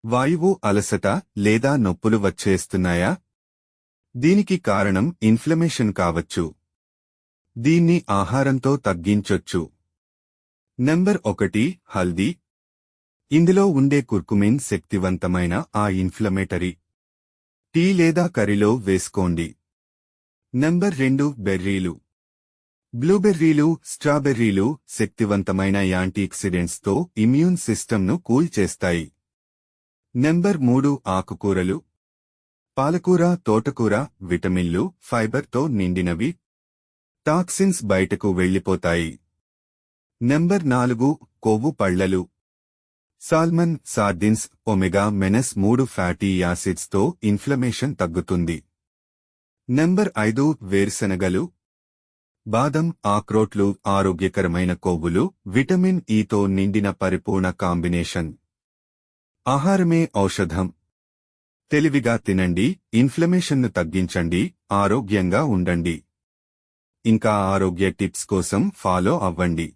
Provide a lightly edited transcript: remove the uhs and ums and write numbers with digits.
వాయువు అలసట లేదా నొప్పులు వచ్చేస్తున్నాయా? దీనికి కారణం ఇన్ఫ్లమేషన్ కావచ్చు. దీన్ని ఆహారంతో తగ్గించొచ్చు. నంబర్ 1 హల్దీ. ఇందులో ఉండే కుర్కుమిన్ శక్తివంతమైన ఇన్ఫ్లమేటరీ. టీ లేదా కర్రీలో వేసుకోండి. నంబర్ 2 బెర్రీలు. బ్లూబెర్రీలు, స్ట్రాబెర్రీలు శక్తివంతమైన యాంటీఆక్సిడెంట్స్తో ఇమ్యూన్ సిస్టమ్ను కూల్ చేస్తాయి. నంబర్ 3 ఆకుకూరలు. పాలకూర, తోటకూర విటమిన్లు, ఫైబర్తో నిండినవి. టాక్సిన్స్ బయటకు వెళ్లిపోతాయి. నంబర్ 4 కొవ్వు పళ్లలు. సాల్మన్, సార్డిన్స్, ఒమెగా-3 ఫ్యాటీ యాసిడ్స్తో ఇన్ఫ్లమేషన్ తగ్గుతుంది. నంబర్ 5 వేరుశనగలు. బాదం, ఆక్రోట్లు ఆరోగ్యకరమైన కొవ్వులు, విటమిన్ ఇతో నిండిన పరిపూర్ణ కాంబినేషన్. ఆహారమే ఔషధం. తెలివిగా తినండి, ఇన్ఫ్లమేషన్ను తగ్గించండి, ఆరోగ్యంగా ఉండండి. ఇంకా ఆరోగ్య టిప్స్ కోసం ఫాలో అవ్వండి.